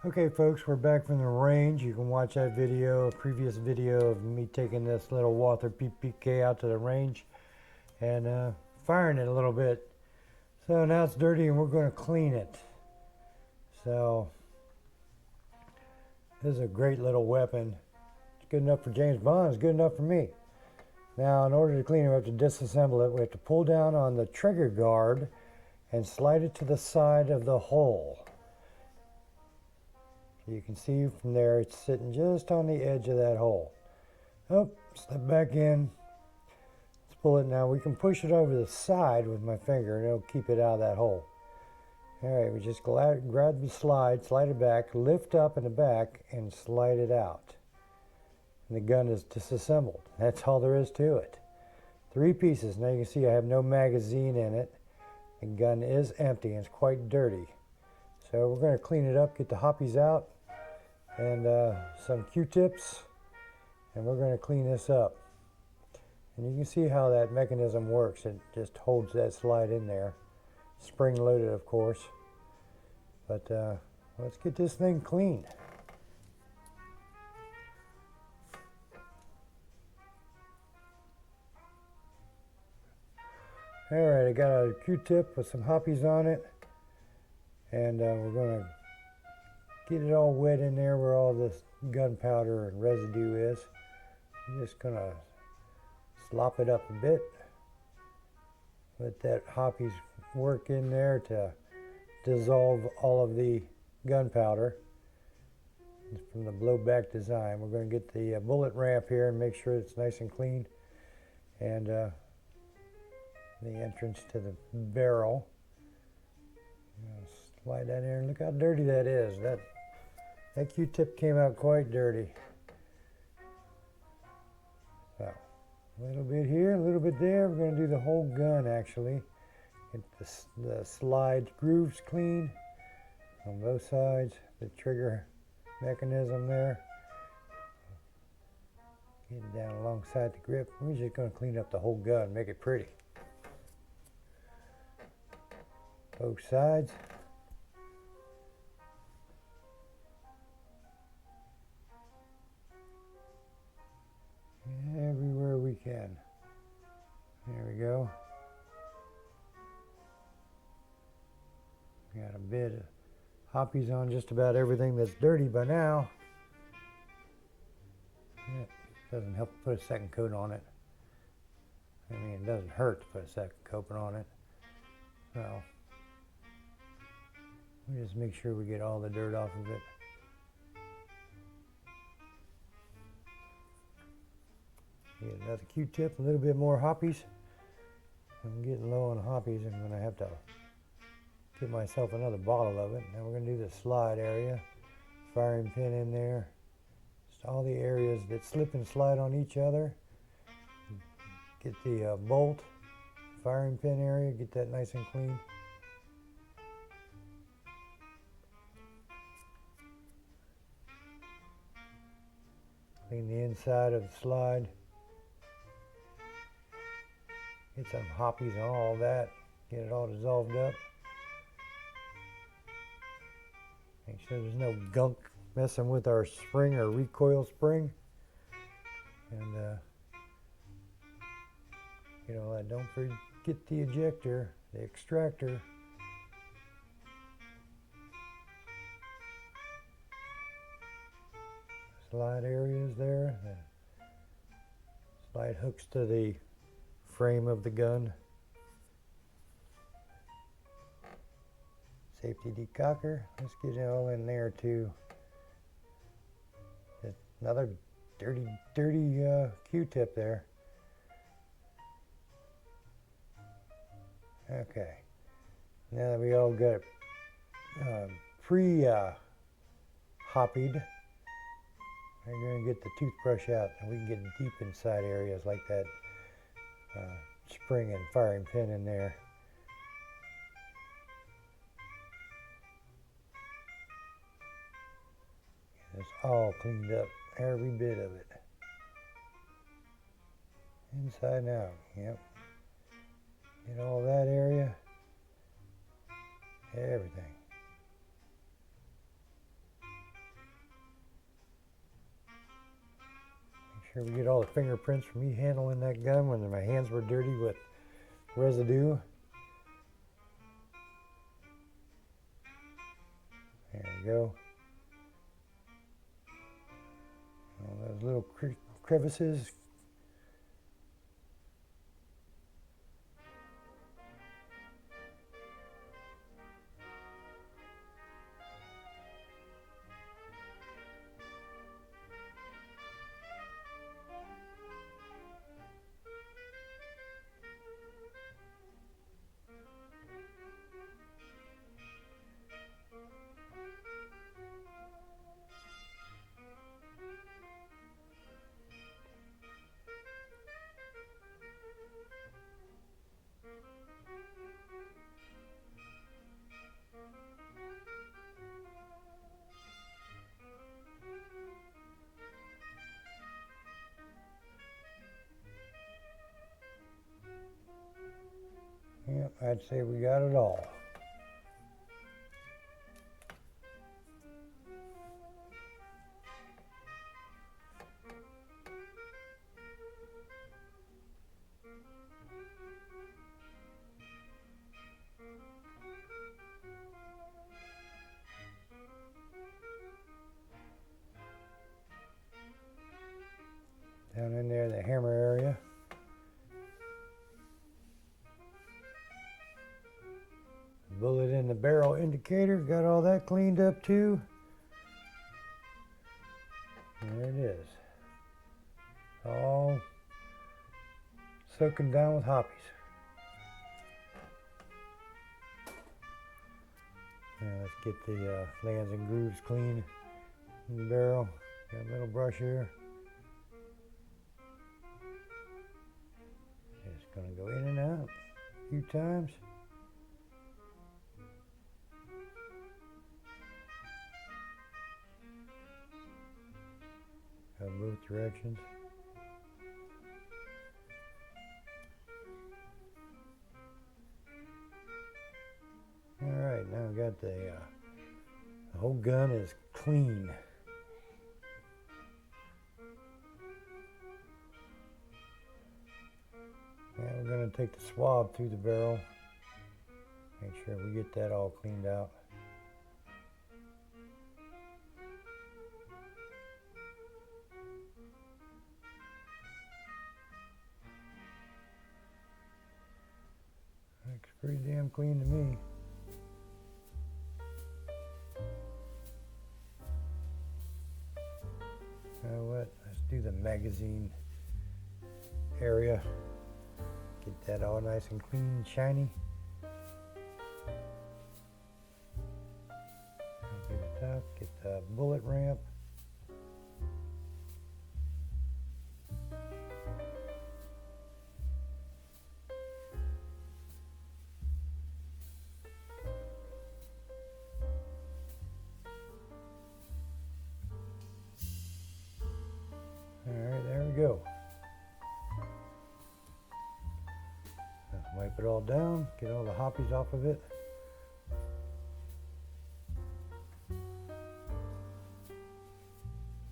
Okay folks, we're back from the range. You can watch that video, a previous video of me taking this little WALTHER PPK out to the range and firing it a little bit. So now it's dirty and we're going to clean it. So this is a great little weapon. It's good enough for James Bond, it's good enough for me. Now in order to clean it, we have to disassemble it. We have to pull down on the trigger guard and slide it to the side of the hole. You can see from there it's sitting just on the edge of that hole. Oh, step back in. Let's pull it now. We can push it over the side with my finger and it'll keep it out of that hole. Alright, we just grab the slide it back, lift up in the back and slide it out. And the gun is disassembled. That's all there is to it. 3 pieces. Now you can see I have no magazine in it. The gun is empty and it's quite dirty. So we're going to clean it up, get the hoppies out, and some Q-tips, and we're going to clean this up. And you can see how that mechanism works. It just holds that slide in there. Spring loaded, of course. But let's get this thing clean. Alright, I got a Q-tip with some hoppies on it. And we're going to get it all wet in there where all this gunpowder and residue is. I'm just going to slop it up a bit. Let that hoppies work in there to dissolve all of the gunpowder. It's from the blowback design. We're going to get the bullet ramp here and make sure it's nice and clean. And the entrance to the barrel. Slide that in there and look how dirty that is. That Q-tip came out quite dirty. So, a little bit here, a little bit there. We're going to do the whole gun actually. Get the slide grooves clean on both sides. The trigger mechanism there. Get it down alongside the grip. We're just going to clean up the whole gun, make it pretty. Both sides. Everywhere we can. There we go. Got a bit of hoppies on just about everything that's dirty by now. Yeah, doesn't help to put a second coat on it. I mean, it doesn't hurt to put a second coat on it. So, we just make sure we get all the dirt off of it. Get another Q-tip, a little bit more hoppies. I'm getting low on hoppies. I'm going to have to get myself another bottle of it. Now we're going to do the slide area. Firing pin in there. Just all the areas that slip and slide on each other. Get the bolt, firing pin area, get that nice and clean. Clean the inside of the slide. Get some hoppies on all that. Get it all dissolved up. Make sure there's no gunk messing with our spring or recoil spring. And you know, don't forget the ejector, the extractor. Slide areas there. The slide hooks to the frame of the gun. Safety decocker. Let's get it all in there too. Another dirty Q-tip there. Okay. Now that we all got pre-hoppied, I'm going to get the toothbrush out and we can get deep inside areas like that spring and firing pin in there. It's all cleaned up, every bit of it. Inside and out, yep. Get all that area, everything. Sure we get all the fingerprints from me handling that gun when my hands were dirty with residue. There we go. All those little crevices. Yep, I'd say we got it all. Down in there, the hammer area. Bullet in the barrel indicator, got all that cleaned up too. There it is. All soaking down with hoppies. Now let's get the lands and grooves clean in the barrel. Got a little brush here. Just gonna go in and out a few times. Both directions. All right, now I've got the whole gun is clean. Now we're going to take the swab through the barrel. Make sure we get that all cleaned out. Looks pretty damn clean to me. You know what? Let's do the magazine area. Get that all nice and clean and shiny. Get the top, get the bullet ramp. Alright, there we go. Wipe it all down, get all the hoppies off of it.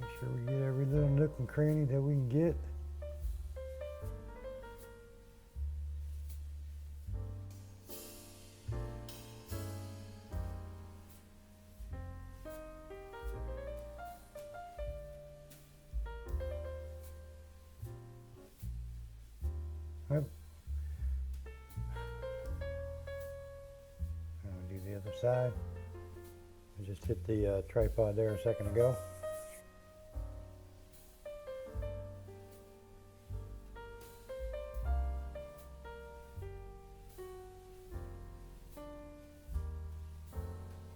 Make sure we get every little nook and cranny that we can get. Yep. I'll do the other side. I just hit the tripod there a second ago.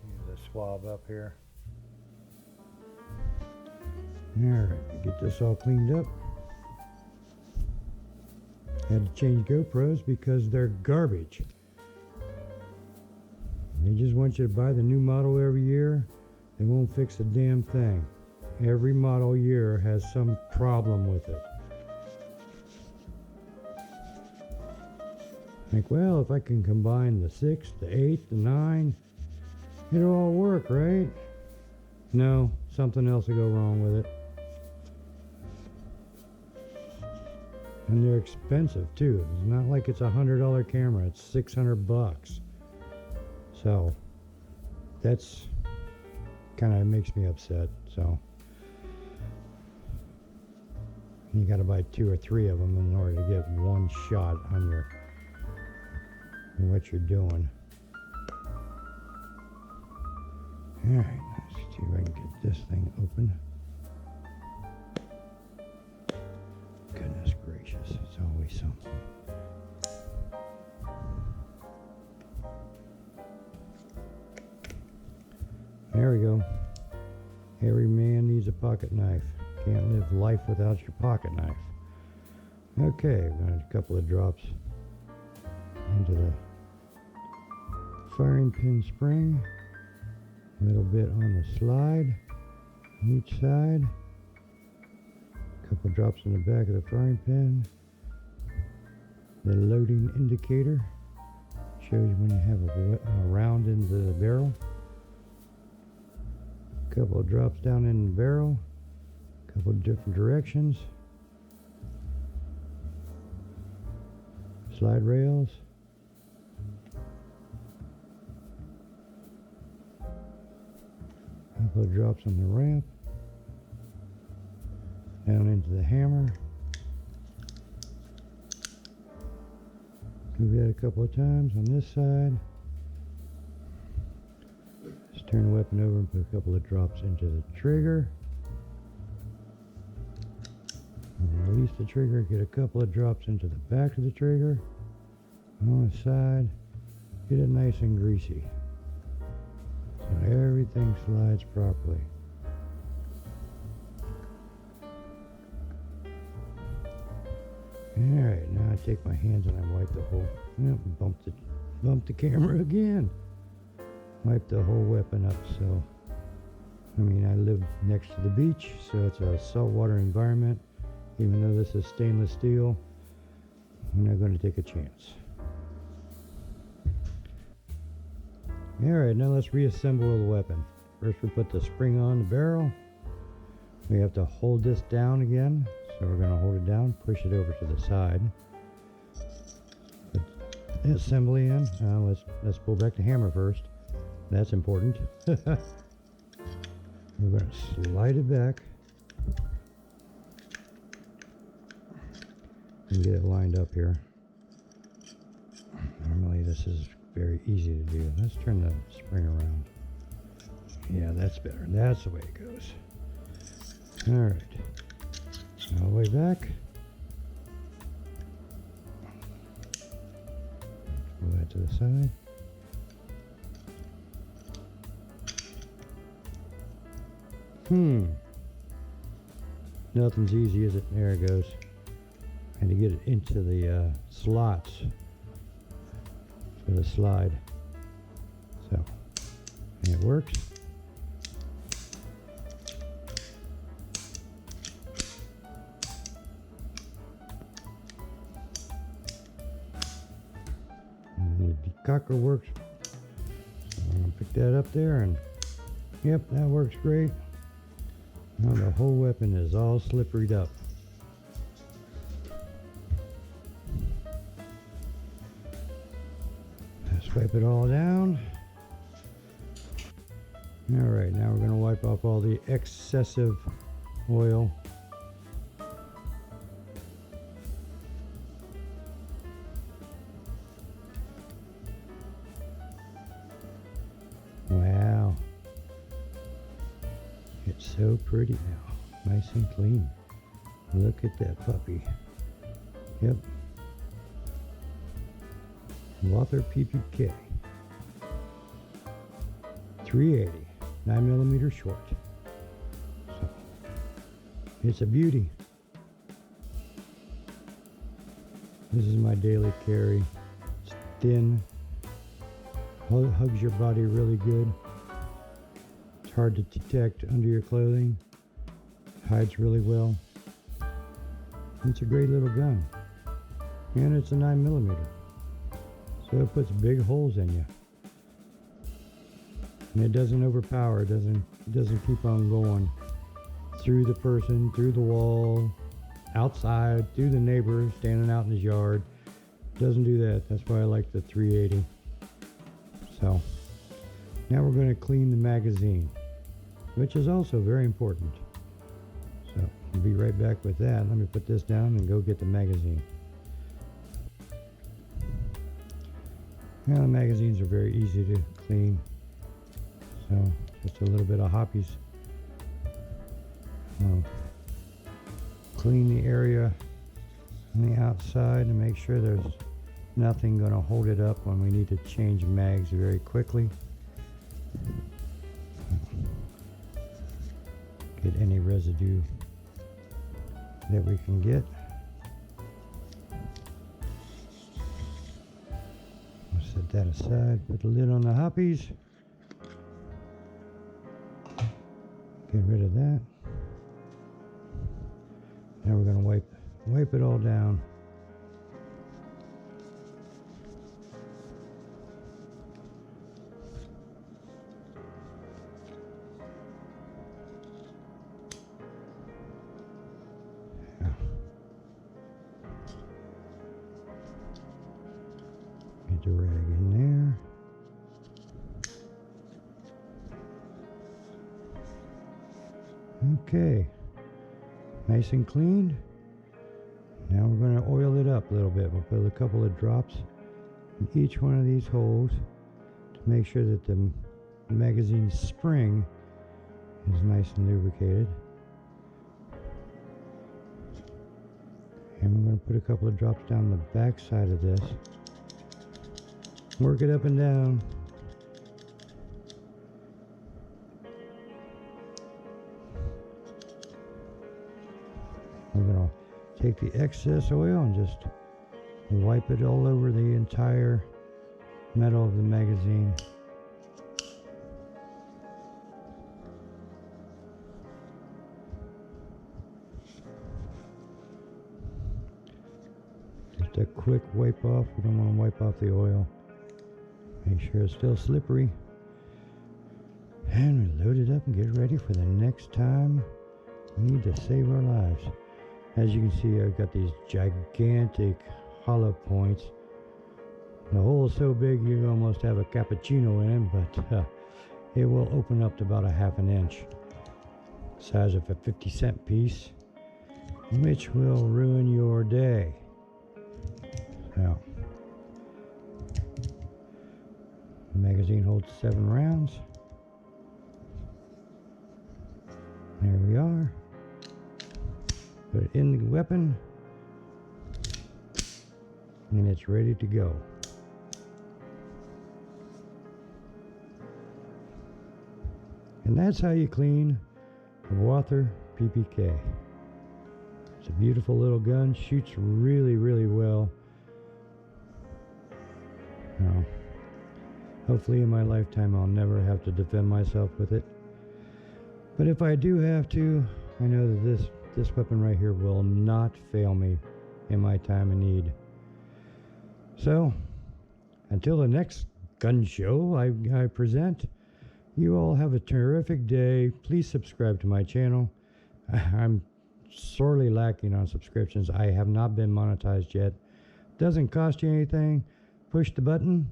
Use a swab up here. Alright, get this all cleaned up. Had to change GoPros because they're garbage. They just want you to buy the new model every year. They won't fix a damn thing. Every model year has some problem with it. Like, well, if I can combine the 6, the 8, the 9, it'll all work, right? No, something else will go wrong with it. And they're expensive too. It's not like it's $100 camera, it's $600. So that's kind of makes me upset. So you got to buy 2 or 3 of them in order to get one shot on what you're doing. All right, let's see if I can get this thing open. Goodness gracious, it's always something. There we go. Every man needs a pocket knife. Can't live life without your pocket knife. Okay, we're going to a couple of drops into the firing pin spring. A little bit on the slide on each side. A couple drops in the back of the firing pin. The loading indicator shows you when you have a round in the barrel. A couple of drops down in the barrel. A couple of different directions. Slide rails. A couple of drops on the ramp. Down into the hammer. Do that a couple of times on this side. Just turn the weapon over and put a couple of drops into the trigger. And release the trigger, get a couple of drops into the back of the trigger. On the side, get it nice and greasy. So everything slides properly. Alright, now I take my hands and I wipe the whole, bump the camera again. Wipe the whole weapon up. So, I mean, I live next to the beach, so it's a saltwater environment. Even though this is stainless steel, I'm not going to take a chance. Alright, now let's reassemble the weapon. First we put the spring on the barrel. We have to hold this down again. So we're going to hold it down, push it over to the side. Put the assembly in. Let's pull back the hammer first. That's important. We're going to slide it back. And get it lined up here. Normally this is very easy to do. Let's turn the spring around. Yeah, that's better. That's the way it goes. Alright. All the way back. Pull that to the side. Nothing's easy, is it? There it goes. And to get it into the slots for the slide. So, and it works. Cocker works. So I'm going to pick that up there, and yep, that works great. Now the whole weapon is all slipperied up. Let's wipe it all down. Alright, now we're going to wipe off all the excessive oil. Wow, it's so pretty now, nice and clean. Look at that puppy. Yep, WALTHER PPK 380, 9mm short. So it's a beauty. This is my daily carry. It's thin. Hugs your body really good. It's hard to detect under your clothing. Hides really well. It's a great little gun. And it's a 9mm. So it puts big holes in you. And it doesn't overpower. It doesn't keep on going through the person, through the wall, outside, through the neighbor, standing out in his yard. Doesn't do that. That's why I like the 380. So now we're going to clean the magazine, which is also very important. So I'll be right back with that. Let me put this down and go get the magazine. Now the magazines are very easy to clean. So just a little bit of hoppies. Clean the area on the outside and make sure there's nothing going to hold it up when we need to change mags very quickly. Get any residue that we can get. We'll set that aside, put the lid on the hoppies. Get rid of that. Now we're going to wipe it all down. Get the rag in there. Okay. Nice and cleaned. Now we're going to oil it up a little bit. We'll put a couple of drops in each one of these holes to make sure that the magazine spring is nice and lubricated. And we're going to put a couple of drops down the back side of this. Work it up and down. We're going to take the excess oil and just wipe it all over the entire metal of the magazine. Just a quick wipe off. We don't want to wipe off the oil. Make sure it's still slippery. And we load it up and get ready for the next time we need to save our lives. As you can see, I've got these gigantic hollow points. The hole is so big you can almost have a cappuccino in it, but it will open up to about a ½ inch. Size of a 50-cent piece, which will ruin your day. Now, the magazine holds 7 rounds. There we are. Put it in the weapon, and it's ready to go. And that's how you clean a WALTHER PPK. It's a beautiful little gun, shoots really, really well. Now, hopefully in my lifetime I'll never have to defend myself with it. But if I do have to, I know that this weapon right here will not fail me in my time of need. So, until the next gun show I present, you all have a terrific day. Please subscribe to my channel. I'm sorely lacking on subscriptions. I have not been monetized yet. Doesn't cost you anything. Push the button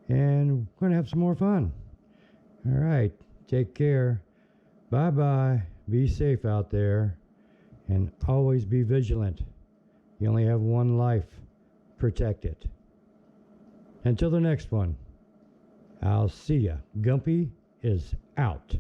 and we're going to have some more fun. All right, take care. Bye-bye. Be safe out there. And always be vigilant. You only have one life. Protect it. Until the next one, I'll see ya. Gumpy is out.